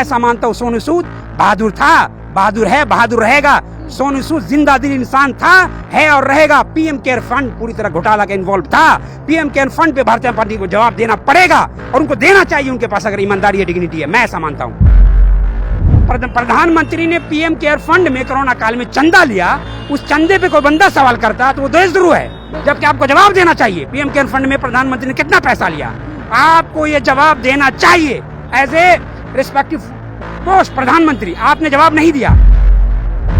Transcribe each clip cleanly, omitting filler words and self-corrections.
मैं ऐसा मानता हूँ सोनू सूद बहादुर था, बहादुर है, बहादुर रहेगा। सोनू सूद जिंदा दिल इंसान था, है और रहेगा। पीएम केयर फंड पूरी तरह घोटाला का इन्वॉल्व था। पीएम केयर फंड पे भारतीय जनता पार्टी को जवाब देना पड़ेगा और उनको देना चाहिए उनके पास अगर ईमानदारी है, डिग्निटी है। मैं ऐसा मानता हूँ। प्रधानमंत्री ने पीएम केयर फंड में कोरोना काल में चंदा लिया, उस चंदे पे कोई बंदा सवाल करता तो वो देशद्रोह है, जबकि आपको जवाब देना चाहिए। पीएम केयर फंड में प्रधानमंत्री ने कितना पैसा लिया, आपको ये जवाब देना चाहिए। एज ए रिस्पेक्टिव पोस्ट प्रधानमंत्री आपने जवाब नहीं दिया।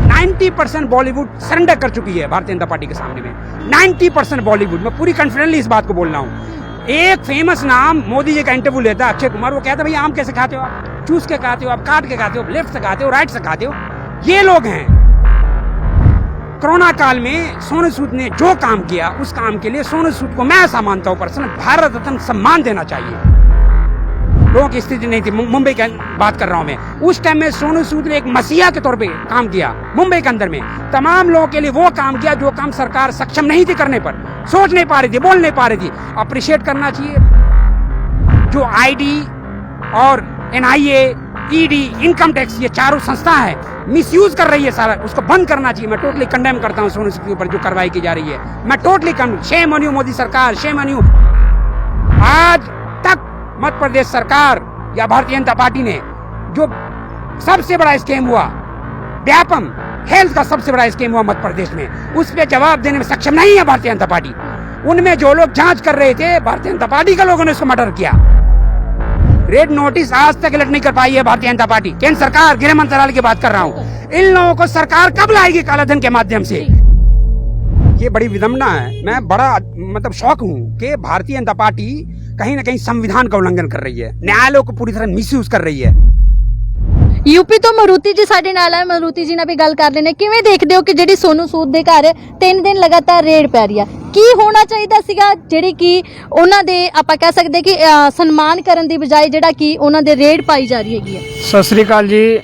90% बॉलीवुड सरेंडर कर चुकी है भारतीय जनता पार्टी के सामने में। 90% बॉलीवुड, मैं पूरी कॉन्फिडेंटली इस बात को बोल रहा हूँ। एक फेमस नाम मोदी जी का इंटरव्यू लेता है अक्षय कुमार, वो कहता है भाई आम कैसे खाते हो आप, चूस के खाते हो आप, काट के खाते हो, लेफ्ट से खाते हो, राइट से खाते हो। ये लोग हैं। कोरोना काल में सोनू सूद ने जो काम किया उस काम के लिए सोनू सूद को मैं ऐसा मानता हूँ पर्सनल भारत रत्न सम्मान देना चाहिए। लोगों की स्थिति नहीं थी, मुंबई की बात कर रहा हूं मैं। उस टाइम में सोनू सूद ने एक मसीहा के तौर पे काम किया मुंबई के अंदर में। तमाम लोगों के लिए वो काम किया जो काम सरकार सक्षम नहीं थी करने पर, सोच नहीं पा रही थी, बोल नहीं पा रही थी। अप्रिशिएट करना चाहिए। जो आईडी और एनआईए, ईडी, इनकम टैक्स, ये चारों संस्था है मिसयूज कर रही है सारा, उसको बंद करना चाहिए। मैं टोटली कंडेम करता हूँ सोनू सूद के ऊपर जो कार्रवाई की जा रही है। मैं totally shame on you Modi सरकार, शेम ऑन यू। आज तक मध्य प्रदेश सरकार या भारतीय जनता पार्टी ने जो सबसे बड़ा स्कैम हुआ, व्यापम हेल्थ का सबसे बड़ा स्कैम हुआ मध्य प्रदेश में, उस पर जवाब देने में सक्षम नहीं है भारतीय जनता पार्टी। उनमें जो लोग जांच कर रहे थे भारतीय जनता पार्टी के लोगों ने उसको मर्डर किया। रेड नोटिस आज तक अलर्ट नहीं कर पाई है भारतीय जनता पार्टी। केंद्र सरकार, गृह मंत्रालय की बात कर रहा हूँ। इन लोगों को सरकार कब लाएगी काला धन के माध्यम से? ये बड़ी विडंबना है। मैं बड़ा मतलब शौक हूँ कि भारतीय जनता पार्टी कहीं ना कहीं संविधान का उल्लंघन कर रही है, न्यायालय को पूरी तरह मिसयूज कर रही है। यूपी ਤੋਂ ਮਰੂਤੀ ਜੀ ਸਾਡੇ ਨਾਲ ਹੈ। ਮਰੂਤੀ ਜੀ ਨਾਲ ਵੀ ਗੱਲ ਕਰਦੇ ਨੇ। ਕਿਵੇਂ ਦੇਖਦੇ ਹੋ ਕਿ ਜਿਹੜੀ ਸੋਨੂ ਸੂਦ ਦੇ ਘਰ 3 ਦਿਨ ਲਗਾਤਾਰ ਰੇਡ ਪੈ ਰਹੀ ਆ, ਕੀ ਹੋਣਾ ਚਾਹੀਦਾ ਸੀਗਾ ਜਿਹੜੀ ਕਿ ਉਹਨਾਂ ਦੇ ਆਪਾਂ ਕਹਿ ਸਕਦੇ ਕਿ ਸਨਮਾਨ ਕਰਨ ਦੀ ਬਜਾਏ ਜਿਹੜਾ ਕਿ ਉਹਨਾਂ ਦੇ ਰੇਡ ਪਾਈ ਜਾ ਰਹੀ ਹੈਗੀ ਹੈ? ਸਤਿ ਸ੍ਰੀ ਅਕਾਲ ਜੀ।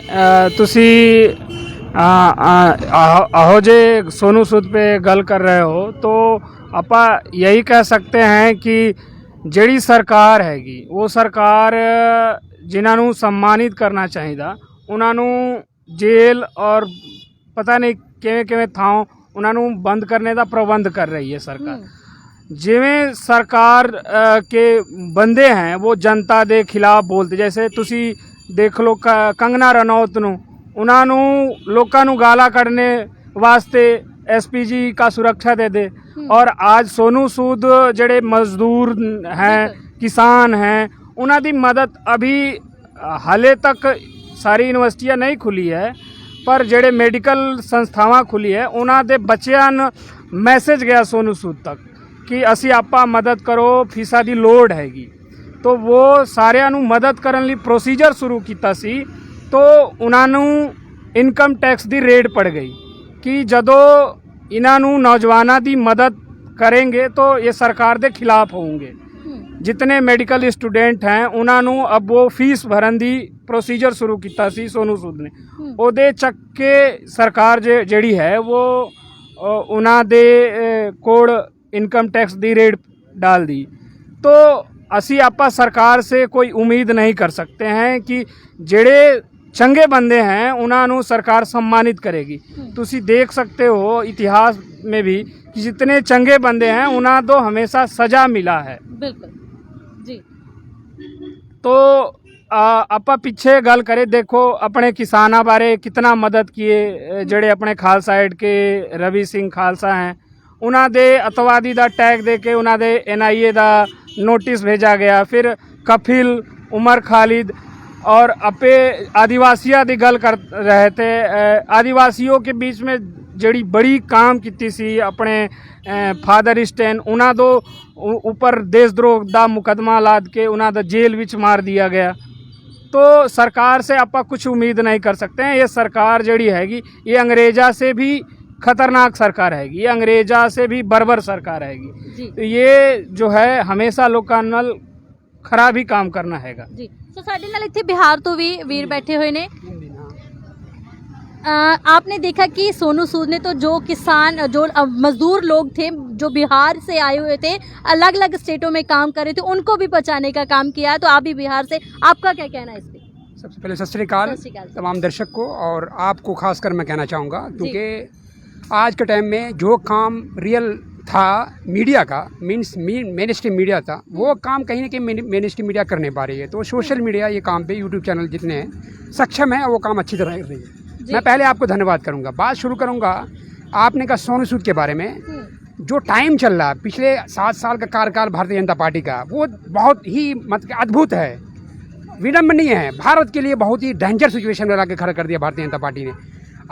ਤੁਸੀਂ ਆਹੋ ਜੇ सोनू सूद पे गल कर रहे हो तो ਆਪਾਂ यही कह सकते हैं कि ਜਿਹੜੀ ਸਰਕਾਰ ਹੈਗੀ ਉਹ ਸਰਕਾਰ ਜਿਨ੍ਹਾਂ ਨੂੰ ਸਨਮਾਨਿਤ ਕਰਨਾ ਚਾਹੀਦਾ ਉਹਨਾਂ ਨੂੰ ਜੇਲ੍ਹ ਔਰ ਪਤਾ ਨਹੀਂ ਕਿਵੇਂ ਕਿਵੇਂ ਥਾਂ ਉਹਨਾਂ ਨੂੰ ਬੰਦ ਕਰਨੇ ਦਾ ਪ੍ਰਬੰਧ ਕਰ ਰਹੀ ਹੈ ਸਰਕਾਰ। ਜਿਵੇਂ ਸਰਕਾਰ के ਬੰਦੇ हैं वो जनता ਦੇ ਖਿਲਾਫ ਬੋਲਦੇ, ਜੈਸੇ ਤੁਸੀਂ ਦੇਖ ਲਓ ਕੰਗਨਾ ਰਣੌਤ ਨੂੰ, ਉਹਨਾਂ ਨੂੰ ਲੋਕਾਂ ਨੂੰ ਗਾਲਾਂ ਕੱਢਣੇ ਵਾਸਤੇ एसपीजी का सुरक्षा दे दे। और आज सोनू सूद जड़े मजदूर हैं, किसान हैं, उन्हां दी मदद अभी हाले तक सारी यूनिवर्सिटियां नहीं खुली है, पर जड़े मेडिकल संस्थावां खुली है उन्हां दे बच्चियां नूं मैसेज गया सोनू सूद तक कि असी आपा मदद करो, फीसा दी लोड़ हैगी। तो वो सारियां नूं मदद करन लई प्रोसीजर शुरू कीता सी, तो उन्हां नूं इनकम टैक्स दी रेड पड़ गई कि जदों इन्हां नूं नौजवानां दी मदद करेंगे तो ये सरकार दे खिलाफ होंगे। जितने मेडिकल स्टूडेंट हैं उन्हां नूं अब वो फीस भरन दी प्रोसीजर शुरू कीता सी सोनू सूद ने। ਉਹਦੇ ਚੱਕ ਕੇ ਸਰਕਾਰ ਜਿਹੜੀ ਹੈ वो उन्हां दे कोड़ इनकम टैक्स दी रेड डाल दी। तो असी आपा सरकार से कोई उम्मीद नहीं कर सकते हैं कि ਜਿਹੜੇ ਚੰਗੇ ਬੰਦੇ हैं उन्होंने सरकार सम्मानित करेगी। तुसी देख सकते हो इतिहास में भी कि जितने चंगे बंदे हैं उन्हें तो हमेशा सजा मिला है। बिल्कुल जी। तो आप पीछे गल करें, देखो अपने किसाना बारे कितना मदद किए, जड़े अपने खालसा एड के रवि सिंह खालसा हैं उन्होंने अतवादी का टैग दे के उन्होंने NIA का नोटिस भेजा गया। फिर कफिल, उमर खालिद और अपे आदिवासियों की गल कर रहे थे। आदिवासियों के बीच में जड़ी बड़ी काम की सी अपने फादर स्टैन, उन्होंने तो ऊपर देशद्रोह का मुकदमा लाद के उन्होंने जेल विच मार दिया गया। तो सरकार से आप कुछ उम्मीद नहीं कर सकते हैं। ये सरकार जड़ी हैगी ये अंग्रेजा से भी खतरनाक सरकार हैगी, ये अंग्रेजा से भी बर्बर सरकार हैगी। तो ये जो है हमेशा लोगों नाल खराब ही काम करना हैगा जी। तो साडे नाल इत्थे बिहार तो भी वीर बैठे हुए ने। आपने देखा कि सोनू सूद ने तो जो किसान, जो मजदूर लोग थे जो बिहार से आए हुए थे, अलग अलग स्टेटों में काम कर रहे थे, उनको भी बचाने का काम किया है। तो आप भी बिहार से, आपका क्या कहना है इस पे? सबसे पहले सत श्री अकाल सत श्री अकाल। तमाम दर्शक को और आपको खासकर मैं कहना चाहूँगा, क्योंकि आज के टाइम में जो काम रियल था मीडिया का, मीन्स मेन स्ट्रीम मीडिया था, वो काम कहीं ना कहीं मेन स्ट्रीम मीडिया कर नहीं पा रही है। तो सोशल मीडिया ये काम पे यूट्यूब चैनल जितने हैं सक्षम है, वो काम अच्छी तरह कर रही है। मैं पहले आपको धन्यवाद करूँगा। बात शुरू करूँगा, आपने कहा सोनू सूद के बारे में। जो टाइम चल रहा है पिछले 7 साल का कार्यकाल भारतीय जनता पार्टी का, वो बहुत ही मतलब अद्भुत है, विडम्बनीय है। भारत के लिए बहुत ही डेंजर सिचुएशन में ला के खड़ा कर दिया भारतीय जनता पार्टी ने।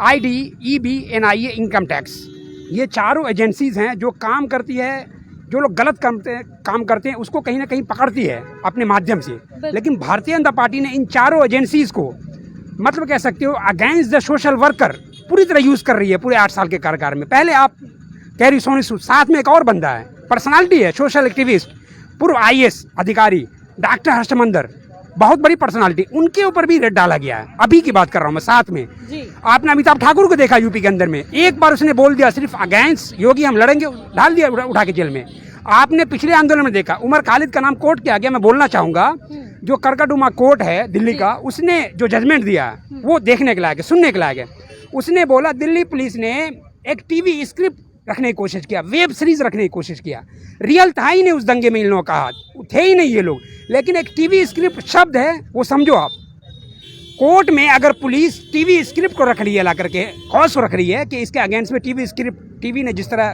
ID, EB, NIA, income tax, ये चारों एजेंसीज हैं जो काम करती है, जो लोग गलत काम करते हैं उसको कहीं ना कहीं पकड़ती है अपने माध्यम से। लेकिन भारतीय जनता पार्टी ने इन चारों एजेंसीज को मतलब कह सकते हो अगेंस्ट द सोशल वर्कर पूरी तरह यूज़ कर रही है पूरे 8 साल के कार्यकाल में। पहले आप कह रही सोनू सूद, साथ में एक और बंदा है, पर्सनालिटी है, सोशल एक्टिविस्ट, पूर्व IAS अधिकारी डॉक्टर हर्षमंदर, बहुत बड़ी पर्सनालिटी, उनके ऊपर भी रेड डाला गया है। अभी की बात कर रहा हूँ मैं साथ में। आपने अमिताभ ठाकुर को देखा यूपी के अंदर में, एक बार उसने बोल दिया सिर्फ अगेंस्ट योगी हम लड़ेंगे, डाल दिया उठा के जेल में। आपने पिछले आंदोलन में देखा, उमर खालिद का नाम कोर्ट के आगे मैं बोलना चाहूँगा, जो करकटुमा कोर्ट है दिल्ली का, उसने जो जजमेंट दिया वो देखने के लायक है, सुनने के लायक है। उसने बोला दिल्ली पुलिस ने एक TV स्क्रिप्ट रखने की कोशिश किया, वेब सीरीज रखने की कोशिश किया, रियल था ही नहीं उस दंगे में इन लोगों का हाथ, थे ही नहीं ये लोग, लेकिन एक TV स्क्रिप्ट शब्द है वो समझो आप। कोर्ट में अगर पुलिस TV स्क्रिप्ट को रख रही है, ला करके कॉज को रख रही है कि इसके अगेंस्ट में TV स्क्रिप्ट, TV ने जिस तरह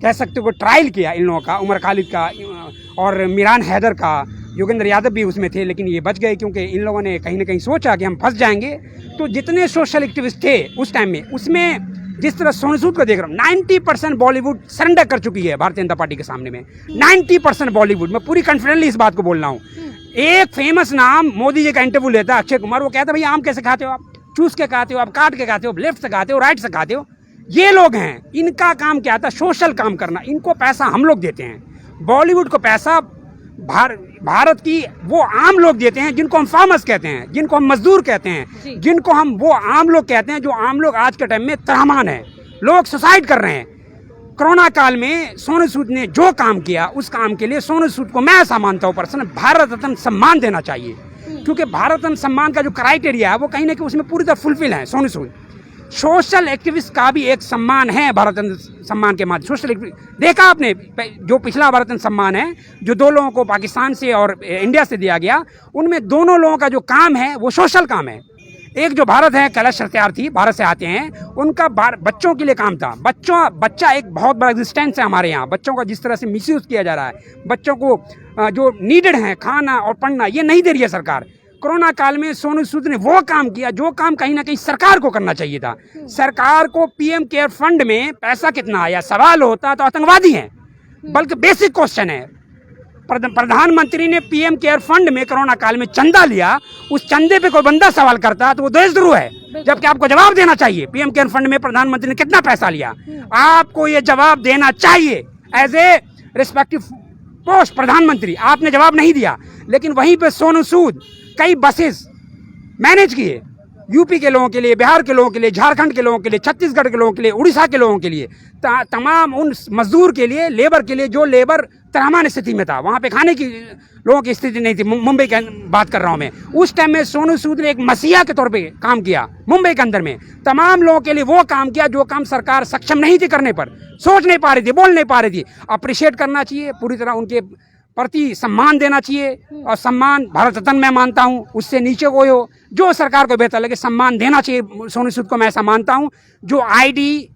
कह सकते हो ट्रायल किया इन लोगों का, उमर खालिद का और मिरान हैदर का, योगेंद्र यादव भी उसमें थे, लेकिन ये बच गए क्योंकि इन लोगों ने कहीं ना कहीं सोचा कि हम फंस जाएंगे। तो जितने सोशल एक्टिविस्ट थे उस टाइम में, उसमें जिस तरह सोनू सूद को देख रहा हूँ, 90% बॉलीवुड सरेंडर कर चुकी है भारतीय जनता पार्टी के सामने में। 90% बॉलीवुड, मैं पूरी कॉन्फिडेंटली इस बात को बोल रहा हूँ। एक फेमस नाम, मोदी जी का इंटरव्यू लेता है अक्षय कुमार, वो कहता है भैया आम कैसे खाते हो आप, चूस के खाते हो आप, काट के खाते हो, लेफ्ट से खाते हो, राइट से खाते हो। ये लोग हैं, इनका काम क्या था, सोशल काम करना। इनको पैसा हम लोग देते हैं, बॉलीवुड को पैसा भारत की वो आम लोग देते हैं जिनको हम फार्मर्स कहते हैं, जिनको हम मजदूर कहते हैं, जिनको हम वो आम लोग कहते हैं, जो आम लोग आज के टाइम में त्रहमान है, लोग सुसाइड कर रहे हैं। कोरोना काल में सोनू सूद ने जो काम किया, उस काम के लिए सोनू सूद को मैं ऐसा मानता हूँ पर्सन भारत रत्न सम्मान देना चाहिए, क्योंकि भारत रत्न सम्मान का जो क्राइटेरिया है वो कहीं ना कहीं उसमें पूरी तरह फुलफिल है। सोनू सूद सोशल एक्टिविस्ट का भी एक सम्मान है भारत रत्न सम्मान के माध्यम। सोशल देखा आपने, जो पिछला भारत रत्न सम्मान है जो 2 लोगों को पाकिस्तान से और इंडिया से दिया गया, उनमें दोनों लोगों का जो काम है वो सोशल काम है। एक जो भारत है, कैलाश सत्यार्थी भारत से आते हैं, उनका बच्चों के लिए काम था। बच्चा एक बहुत बड़ा एग्जिस्टेंस है हमारे यहाँ। बच्चों का जिस तरह से मिसयूज किया जा रहा है, बच्चों को जो नीडेड है खाना और पढ़ना, ये नहीं दे रही है सरकार। कोरोना काल में सोनू सूद ने वो काम किया जो काम कहीं ना कहीं सरकार को करना चाहिए था। सरकार को PM केयर फंड में पैसा कितना आया, सवाल होता तो आतंकवादी हैं, बल्कि बेसिक क्वेश्चन है। प्रधानमंत्री ने PM केयर फंड में कोरोना काल में चंदा लिया, उस चंदे पे कोई बंदा सवाल करता तो वो देशद्रोह है, जबकि आपको जवाब देना चाहिए। PM केयर फंड में प्रधानमंत्री ने कितना पैसा लिया, आपको ये जवाब देना चाहिए एज ए रिस्पेक्टिव पोस्ट प्रधानमंत्री। आपने जवाब नहीं दिया, लेकिन वहीं पे सोनू सूद कई बसेस मैनेज किए यूपी के लोगों के लिए, बिहार के लोगों के लिए, झारखंड के लोगों के लिए, छत्तीसगढ़ के लोगों के लिए, उड़ीसा के लोगों के लिए, तमाम उन मजदूर के लिए, लेबर के लिए जो लेबर त्रहमान स्थिति में था, वहाँ पे खाने की लोगों की स्थिति नहीं थी। मुंबई की बात कर रहा हूँ मैं। उस टाइम में सोनू सूद ने एक मसीहा के तौर पे काम किया मुंबई के अंदर में, तमाम लोगों के लिए वो काम किया जो काम सरकार सक्षम नहीं थी करने पर, सोच नहीं पा रही थी, बोल नहीं पा रही थी। अप्रिशिएट करना चाहिए, पूरी तरह उनके प्रति सम्मान देना चाहिए, और सम्मान भारत रत्न मैं मानता हूँ, उससे नीचे कोई हो, जो सरकार को बेहतर लगे सम्मान देना चाहिए सोनू सूद को, मैं ऐसा मानता हूँ। जो ID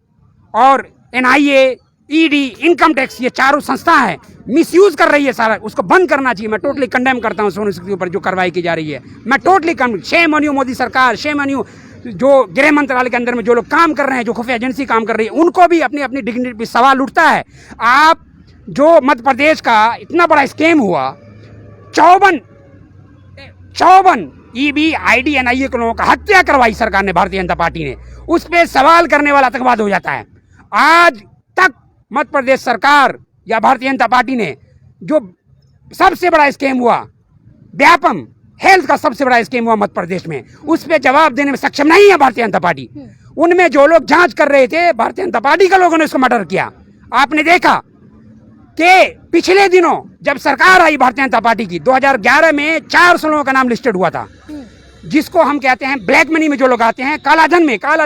और NIA, ED, इनकम टैक्स, ये चारों संस्था है मिसयूज कर रही है सारा, उसको बंद करना चाहिए। मैं टोटली कंडेम करता हूँ सोनू सूद के ऊपर जो कार्रवाई की जा रही है, मैं totally shame on you Modi सरकार, शेम ऑन यू। जो गृह मंत्रालय के अंदर में जो लोग काम कर रहे हैं, जो खुफिया एजेंसी काम कर रही है, उनको भी अपनी अपनी डिग्निटी पर सवाल उठता है। आप जो मध्य प्रदेश का इतना बड़ा स्कैम हुआ, 54 EB, ID, NIA के लोगों का हत्या करवाई सरकार ने, भारतीय जनता पार्टी ने, उस पर सवाल करने वाला आतंकवाद हो जाता है। आज तक मध्य प्रदेश सरकार या भारतीय जनता पार्टी ने जो सबसे बड़ा स्कैम हुआ, व्यापम हेल्थ का सबसे बड़ा स्कैम हुआ मध्य प्रदेश में, उस पर जवाब देने में सक्षम नहीं है भारतीय जनता पार्टी। उनमें जो लोग जांच कर रहे थे, भारतीय जनता पार्टी के लोगों ने उसको मर्डर किया। आपने देखा कि पिछले दिनों जब सरकार आई भारतीय जनता पार्टी की, 2011 में 400 लोगों का नाम लिस्टेड हुआ था। जिसको हम कहते हैं ब्लैक मनी में जो लोग आते हैं, काला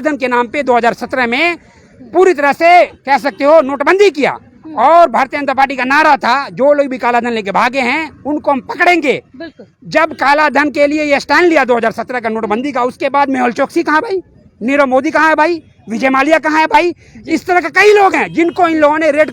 धन के नाम पे 2017 में पूरी तरह से कह सकते हो नोटबंदी किया। और भारतीय जनता पार्टी का नारा था जो लोग भी काला धन लेके भागे हैं उनको हम पकड़ेंगे। बिल्कुल। जब काला धन के लिए ये स्टैंड लिया 2017 का नोटबंदी का, उसके बाद मेहुल चोकसी कहाँ भाई, नीरव मोदी कहाँ है भाई, विजय माल्या कहाँ है भाई, इस तरह के कई लोग हैं जिनको इन लोगों ने रेड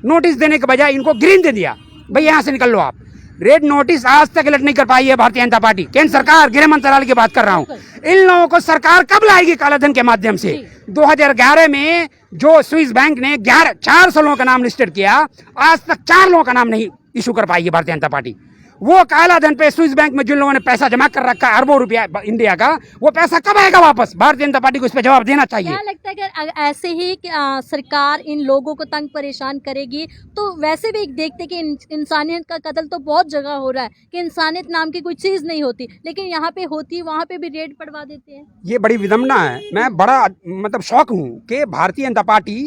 नोटिस देने के बजाय इनको ग्रीन दे दिया, भाई यहाँ से निकल लो आप। रेड नोटिस आज तक अलर्ट नहीं कर पाई है भारतीय जनता पार्टी, केंद्र सरकार, गृह मंत्रालय की बात कर रहा हूँ। इन लोगों को सरकार कब लाएगी कालाधन के माध्यम से? 2011 में जो स्विस बैंक ने 400 लोगों का नाम लिस्टेड किया, आज तक 4 लोगों का नाम नहीं इशू कर पाई है भारतीय जनता पार्टी। वो काला धन पे स्विस बैंक में जिन लोगों ने पैसा जमा कर रखा है अरबों रुपया इंडिया का, वो पैसा कब आएगा वापस? भारतीय जनता पार्टी को इस पे जवाब देना चाहिए। क्या लगता है कि ऐसे ही सरकार इन लोगों को तंग परेशान करेगी तो वैसे भी देखते हैं कि इंसानियत का कत्ल तो बहुत जगह हो रहा है कि इंसानियत नाम की कोई चीज नहीं होती, लेकिन यहाँ पे होती है, वहाँ पे भी रेड पड़वा देते हैं। ये बड़ी विडम्बना है। मैं बड़ा मतलब शौक हूँ कि भारतीय जनता पार्टी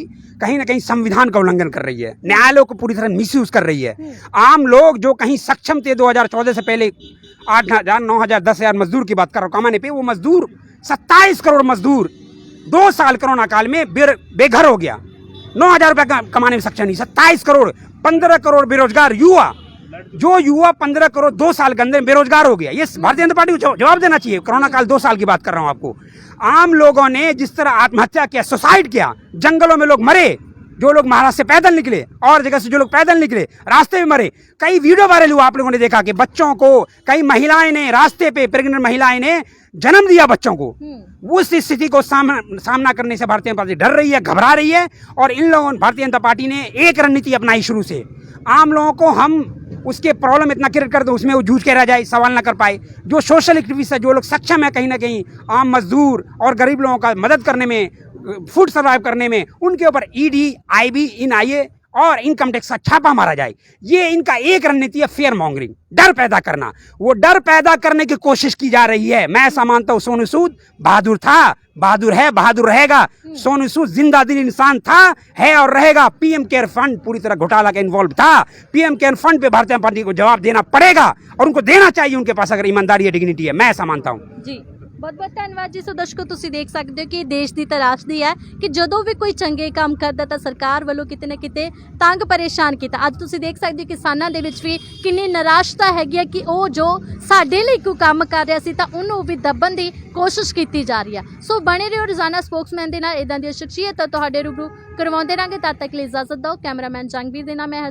कहीं ना कहीं संविधान का उल्लंघन कर रही है, न्यायालय को पूरी तरह मिसयूज कर रही है। आम लोग जो कहीं सक्षम थे 2014 से पहले 8,000, 9,000, 10,000 मजदूर की बात कर रहा हूँ कमाने पे, वो मजदूर 27 करोड़ मजदूर 2 साल कोरोना काल में बेघर हो गया। 9,000 रुपया कमाने में सक्षम नहीं, 27 करोड़, 15 करोड़ बेरोजगार युवा, जो युवा 15 करोड़ 2 साल के अंदर बेरोजगार हो गया। ये भारतीय जनता पार्टी को जवाब देना चाहिए। कोरोना काल 2 साल की बात कर रहा हूँ आपको। आम लोगों ने जिस तरह आत्महत्या किया, सुसाइड किया, जंगलों में लोग मरे, जो लोग महाराष्ट्र से पैदल निकले और जगह से जो लोग पैदल निकले रास्ते में मरे। कई वीडियो वायरल हुआ, आप लोगों ने देखा कि बच्चों को कई महिलाएं ने रास्ते पे, प्रेग्नेंट महिलाएं ने जन्म दिया बच्चों को। उस स्थिति को सामना करने से भारतीय जनता पार्टी डर रही है, घबरा रही है। और इन लोगों भारतीय जनता पार्टी ने एक रणनीति अपनाई शुरू से, आम लोगों को हम उसके प्रॉब्लम इतना क्रिएट कर दो उसमें वो जूझ के रह जाए, सवाल ना कर पाए। जो सोशल एक्टिविस्ट है, जो लोग सक्षम है कहीं ना कहीं आम मजदूर और गरीब लोगों का मदद करने में, फूड सर्वाइव करने में, उनके ऊपर ईडी, आईबी, एनआईए और इनकम टैक्स का छापा मारा जाए। ये इनका एक रणनीति है, फेयर मॉन्गरिंग, डर पैदा करना। वो डर पैदा करने की कोशिश की जा रही है। मैं ऐसा मानता हूं सोनू सूद बहादुर था, बहादुर है, बहादुर रहेगा। सोनू सूद जिंदा दिल इंसान था, है और रहेगा। पीएम केयर फंड पूरी तरह घोटाला का इन्वॉल्व था। पीएम केयर फंड पे भारतीय जनता पार्टी को जवाब देना पड़ेगा और उनको देना चाहिए उनके पास, अगर ईमानदारी या डिग्निटी है। मैं ऐसा मानता हूँ जी। बहुत बहुत धन्यवाद जी। सो दर्शकों, ਤੁਸੀਂ ਦੇਖ ਸਕਦੇ ਹੋ ਕਿ ਦੇਸ਼ ਦੀ ਤਰਾਸ਼ਦੀ ਹੈ ਕਿ ਜਦੋਂ ਵੀ ਕੋਈ ਚੰਗੇ ਕੰਮ ਕਰਦਾ ਤਾਂ ਸਰਕਾਰ ਵੱਲੋਂ ਕਿਤੇ ਨਾ ਕਿਤੇ ਤੰਗ ਪਰੇਸ਼ਾਨ ਕੀਤਾ। ਅੱਜ ਤੁਸੀਂ ਦੇਖ ਸਕਦੇ ਹੋ ਕਿਸਾਨਾਂ ਦੇ ਵਿੱਚ ਵੀ ਕਿੰਨੀ ਨਿਰਾਸ਼ਤਾ ਹੈਗੀ ਹੈ ਕਿ ਉਹ ਜੋ ਸਾਡੇ ਲਈ ਕੋਈ ਕੰਮ ਕਰ ਰਿਹਾ ਸੀ ਤਾਂ ਉਹਨੂੰ ਵੀ ਦੱਬਣ ਦੀ ਕੋਸ਼ਿਸ਼ ਕੀਤੀ ਜਾ ਰਹੀ ਹੈ। ਸੋ ਬਣੇ ਰਹੋ ਰੋਜ਼ਾਨਾ ਸਪੋਕਸਮੈਨ ਦੇ ਨਾਲ, ਇਦਾਂ ਦੀਆਂ ਸ਼ਖਸੀਅਤਾਂ ਤੁਹਾਡੇ ਰੂਬਰੂ ਕਰਵਾਉਂਦੇ ਰਾਂਗੇ। ਤਦ ਤੱਕ ਲਈ ਇਜਾਜ਼ਤ ਦਿਓ। ਕੈਮਰਾਮੈਨ ਜੰਗਵੀਰ ਦੇ ਨਾਲ ਮੈਂ